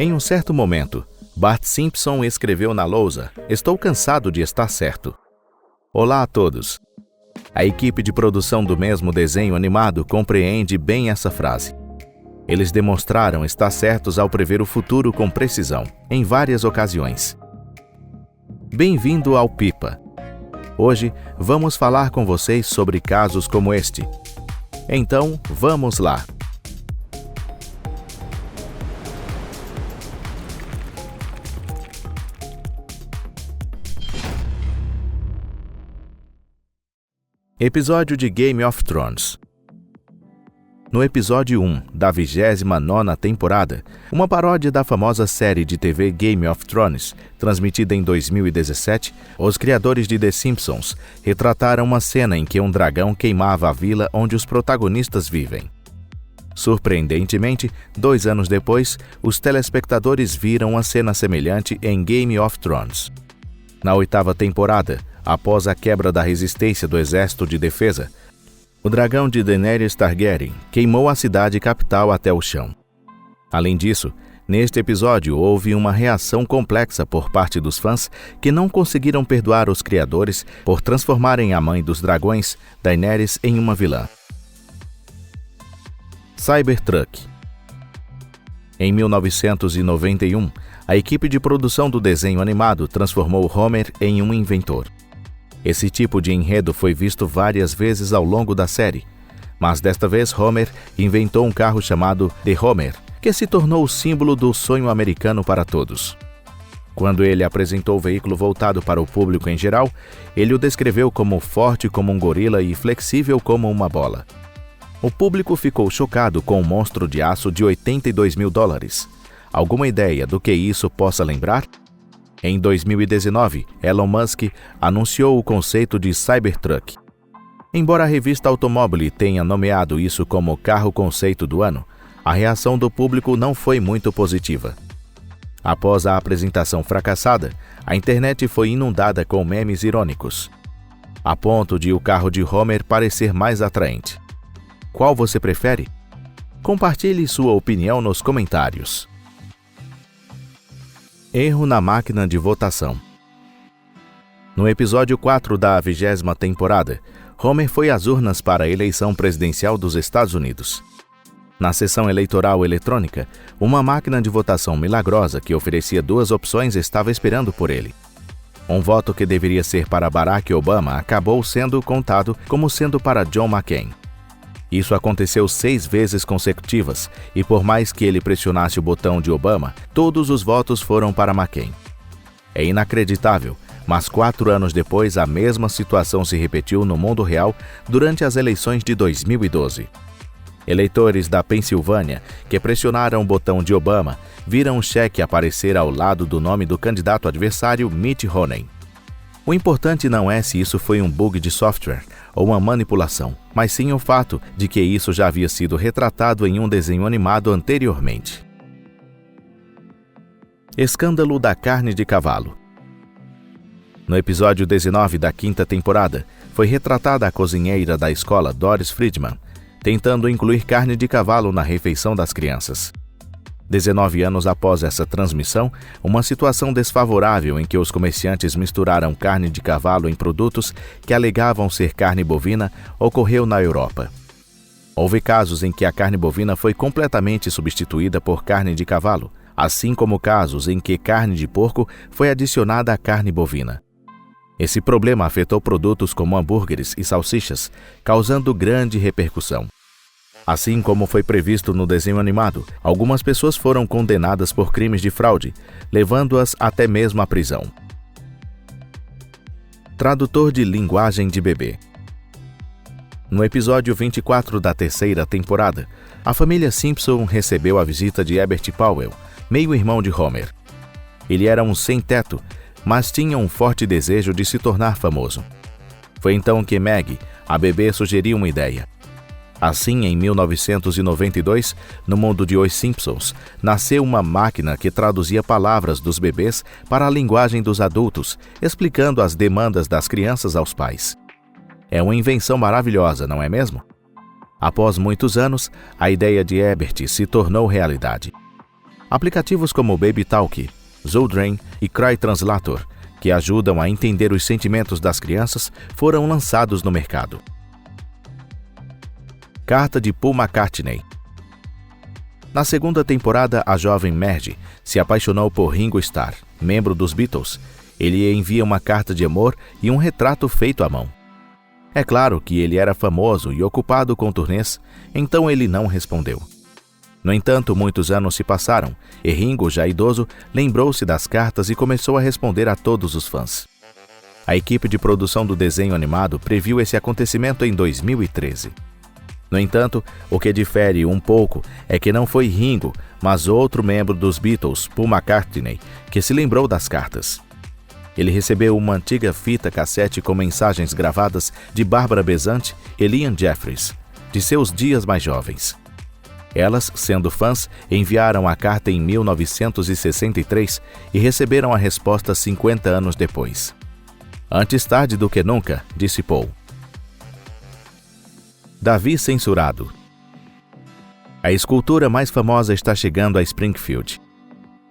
Em um certo momento, Bart Simpson escreveu na lousa: "Estou cansado de estar certo." Olá a todos! A equipe de produção do mesmo desenho animado compreende bem essa frase. Eles demonstraram estar certos ao prever o futuro com precisão, em várias ocasiões. Bem-vindo ao Pipa! Hoje, vamos falar com vocês sobre casos como este. Então, vamos lá! Episódio de Game of Thrones. No episódio 1 da 29ª temporada, uma paródia da famosa série de TV Game of Thrones, transmitida em 2017, os criadores de The Simpsons retrataram uma cena em que um dragão queimava a vila onde os protagonistas vivem. Surpreendentemente, 2 anos depois, os telespectadores viram uma cena semelhante em Game of Thrones. Na 8ª temporada, após a quebra da resistência do Exército de Defesa, o dragão de Daenerys Targaryen queimou a cidade capital até o chão. Além disso, neste episódio houve uma reação complexa por parte dos fãs que não conseguiram perdoar os criadores por transformarem a mãe dos dragões, Daenerys, em uma vilã. Cybertruck. Em 1991, a equipe de produção do desenho animado transformou Homer em um inventor. Esse tipo de enredo foi visto várias vezes ao longo da série, mas desta vez Homer inventou um carro chamado The Homer, que se tornou o símbolo do sonho americano para todos. Quando ele apresentou o veículo voltado para o público em geral, ele o descreveu como forte como um gorila e flexível como uma bola. O público ficou chocado com um monstro de aço de $82 mil. Alguma ideia do que isso possa lembrar? Em 2019, Elon Musk anunciou o conceito de Cybertruck. Embora a revista Automobile tenha nomeado isso como carro conceito do ano, a reação do público não foi muito positiva. Após a apresentação fracassada, a internet foi inundada com memes irônicos, a ponto de o carro de Homer parecer mais atraente. Qual você prefere? Compartilhe sua opinião nos comentários. Erro na máquina de votação. No episódio 4 da 20ª temporada, Homer foi às urnas para a eleição presidencial dos Estados Unidos. Na sessão eleitoral eletrônica, uma máquina de votação milagrosa que oferecia 2 opções estava esperando por ele. Um voto que deveria ser para Barack Obama acabou sendo contado como sendo para John McCain. Isso aconteceu 6 vezes consecutivas, e por mais que ele pressionasse o botão de Obama, todos os votos foram para McCain. É inacreditável, mas 4 anos depois a mesma situação se repetiu no mundo real durante as eleições de 2012. Eleitores da Pensilvânia que pressionaram o botão de Obama viram um cheque aparecer ao lado do nome do candidato adversário Mitt Romney. O importante não é se isso foi um bug de software ou uma manipulação, mas sim o fato de que isso já havia sido retratado em um desenho animado anteriormente. Escândalo da carne de cavalo. No episódio 19 da 5ª temporada, foi retratada a cozinheira da escola Doris Friedman, tentando incluir carne de cavalo na refeição das crianças. 19 anos após essa transmissão, uma situação desfavorável em que os comerciantes misturaram carne de cavalo em produtos que alegavam ser carne bovina ocorreu na Europa. Houve casos em que a carne bovina foi completamente substituída por carne de cavalo, assim como casos em que carne de porco foi adicionada à carne bovina. Esse problema afetou produtos como hambúrgueres e salsichas, causando grande repercussão. Assim como foi previsto no desenho animado, algumas pessoas foram condenadas por crimes de fraude, levando-as até mesmo à prisão. Tradutor de linguagem de bebê. No episódio 24 da 3ª temporada, a família Simpson recebeu a visita de Ebert Powell, meio-irmão de Homer. Ele era um sem-teto, mas tinha um forte desejo de se tornar famoso. Foi então que Maggie, a bebê, sugeriu uma ideia. Assim, em 1992, no mundo de Os Simpsons, nasceu uma máquina que traduzia palavras dos bebês para a linguagem dos adultos, explicando as demandas das crianças aos pais. É uma invenção maravilhosa, não é mesmo? Após muitos anos, a ideia de Ebert se tornou realidade. Aplicativos como BabyTalk, Zoodrain e CryTranslator, que ajudam a entender os sentimentos das crianças, foram lançados no mercado. Carta de Paul McCartney. Na segunda temporada, a jovem Marge se apaixonou por Ringo Starr, membro dos Beatles. Ele envia uma carta de amor e um retrato feito à mão. É claro que ele era famoso e ocupado com turnês, então ele não respondeu. No entanto, muitos anos se passaram e Ringo, já idoso, lembrou-se das cartas e começou a responder a todos os fãs. A equipe de produção do desenho animado previu esse acontecimento em 2013. No entanto, o que difere um pouco é que não foi Ringo, mas outro membro dos Beatles, Paul McCartney, que se lembrou das cartas. Ele recebeu uma antiga fita cassete com mensagens gravadas de Bárbara Bezant e Liam Jeffries, de seus dias mais jovens. Elas, sendo fãs, enviaram a carta em 1963 e receberam a resposta 50 anos depois. Antes tarde do que nunca, disse Paul. Davi censurado. A escultura mais famosa está chegando a Springfield.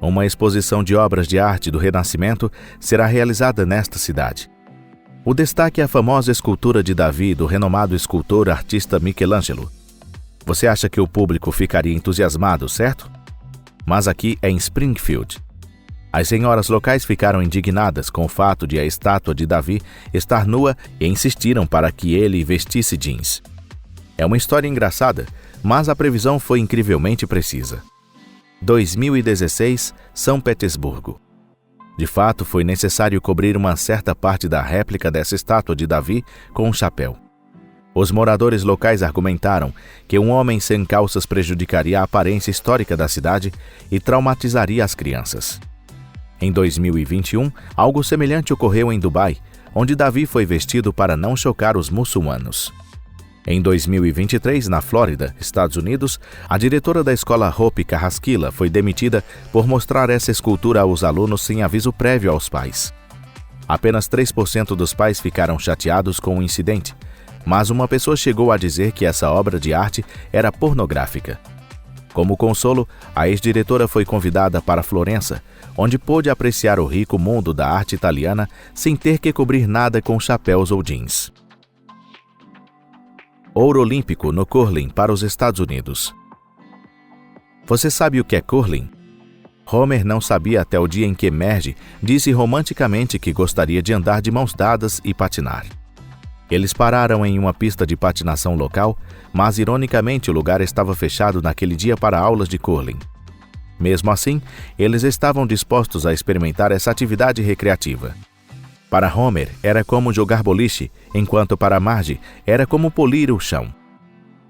Uma exposição de obras de arte do Renascimento será realizada nesta cidade. O destaque é a famosa escultura de Davi do renomado escultor artista Michelangelo. Você acha que o público ficaria entusiasmado, certo? Mas aqui é em Springfield. As senhoras locais ficaram indignadas com o fato de a estátua de Davi estar nua e insistiram para que ele vestisse jeans. É uma história engraçada, mas a previsão foi incrivelmente precisa. 2016, São Petersburgo. De fato, foi necessário cobrir uma certa parte da réplica dessa estátua de Davi com um chapéu. Os moradores locais argumentaram que um homem sem calças prejudicaria a aparência histórica da cidade e traumatizaria as crianças. Em 2021, algo semelhante ocorreu em Dubai, onde Davi foi vestido para não chocar os muçulmanos. Em 2023, na Flórida, Estados Unidos, a diretora da escola Hope Carrasquilla foi demitida por mostrar essa escultura aos alunos sem aviso prévio aos pais. Apenas 3% dos pais ficaram chateados com o incidente, mas uma pessoa chegou a dizer que essa obra de arte era pornográfica. Como consolo, a ex-diretora foi convidada para Florença, onde pôde apreciar o rico mundo da arte italiana sem ter que cobrir nada com chapéus ou jeans. Ouro olímpico no curling para os Estados Unidos. Você sabe o que é curling? Homer não sabia até o dia em que Marge disse romanticamente que gostaria de andar de mãos dadas e patinar. Eles pararam em uma pista de patinação local, mas ironicamente o lugar estava fechado naquele dia para aulas de curling. Mesmo assim, eles estavam dispostos a experimentar essa atividade recreativa. Para Homer, era como jogar boliche, enquanto para Marge, era como polir o chão.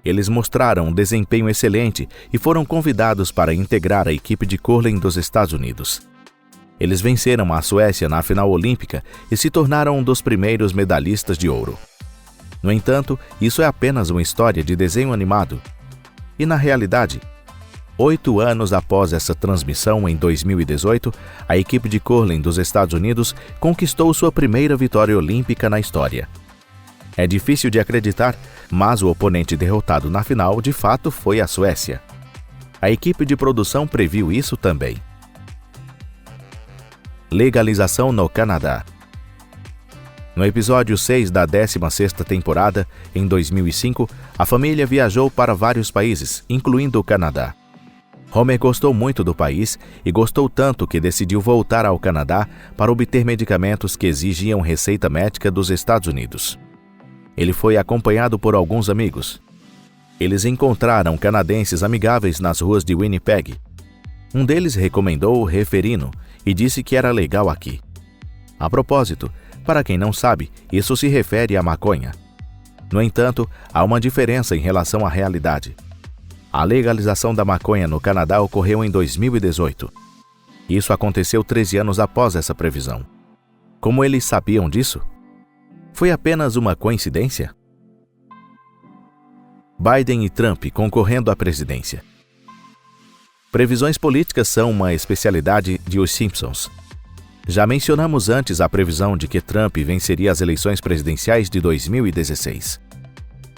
Eles mostraram um desempenho excelente e foram convidados para integrar a equipe de curling dos Estados Unidos. Eles venceram a Suécia na final olímpica e se tornaram um dos primeiros medalhistas de ouro. No entanto, isso é apenas uma história de desenho animado. E na realidade, 8 anos após essa transmissão, em 2018, a equipe de curling dos Estados Unidos conquistou sua primeira vitória olímpica na história. É difícil de acreditar, mas o oponente derrotado na final de fato foi a Suécia. A equipe de produção previu isso também. Legalização no Canadá. No episódio 6 da 16ª temporada, em 2005, a família viajou para vários países, incluindo o Canadá. Homer gostou muito do país e gostou tanto que decidiu voltar ao Canadá para obter medicamentos que exigiam receita médica dos Estados Unidos. Ele foi acompanhado por alguns amigos. Eles encontraram canadenses amigáveis nas ruas de Winnipeg. Um deles recomendou o Referino e disse que era legal aqui. A propósito, para quem não sabe, isso se refere à maconha. No entanto, há uma diferença em relação à realidade. A legalização da maconha no Canadá ocorreu em 2018. Isso aconteceu 13 anos após essa previsão. Como eles sabiam disso? Foi apenas uma coincidência? Biden e Trump concorrendo à presidência. Previsões políticas são uma especialidade de Os Simpsons. Já mencionamos antes a previsão de que Trump venceria as eleições presidenciais de 2016.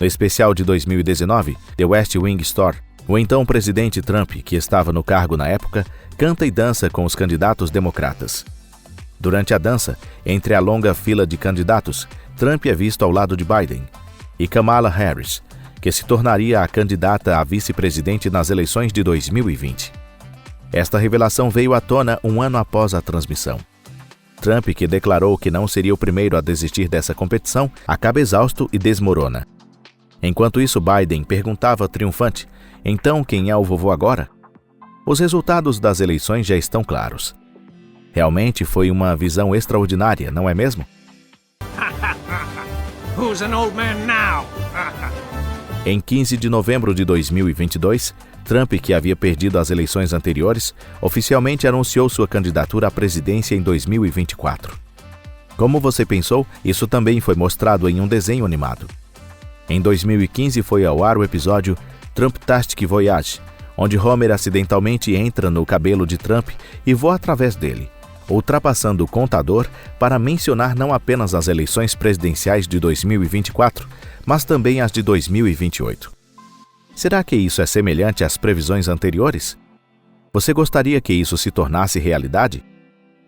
No especial de 2019, The West Wing Store, O então presidente Trump, que estava no cargo na época, canta e dança com os candidatos democratas. Durante a dança, entre a longa fila de candidatos, Trump é visto ao lado de Biden e Kamala Harris, que se tornaria a candidata a vice-presidente nas eleições de 2020. Esta revelação veio à tona um ano após a transmissão. Trump, que declarou que não seria o primeiro a desistir dessa competição, acaba exausto e desmorona. Enquanto isso, Biden perguntava triunfante: então quem é o vovô agora? Os resultados das eleições já estão claros. Realmente foi uma visão extraordinária, não é mesmo? Who's an old man now? Em 15 de novembro de 2022, Trump, que havia perdido as eleições anteriores, oficialmente anunciou sua candidatura à presidência em 2024. Como você pensou, isso também foi mostrado em um desenho animado. Em 2015 foi ao ar o episódio Trumptastic Voyage, onde Homer acidentalmente entra no cabelo de Trump e voa através dele, ultrapassando o contador para mencionar não apenas as eleições presidenciais de 2024, mas também as de 2028. Será que isso é semelhante às previsões anteriores? Você gostaria que isso se tornasse realidade?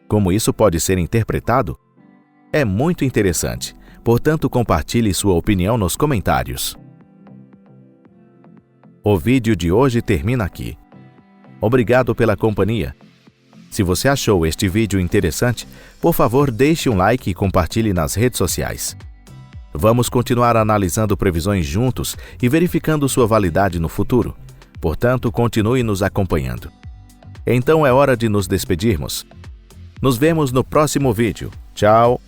Como isso pode ser interpretado? É muito interessante, portanto compartilhe sua opinião nos comentários. O vídeo de hoje termina aqui. Obrigado pela companhia. Se você achou este vídeo interessante, por favor deixe um like e compartilhe nas redes sociais. Vamos continuar analisando previsões juntos e verificando sua validade no futuro. Portanto, continue nos acompanhando. Então é hora de nos despedirmos. Nos vemos no próximo vídeo. Tchau!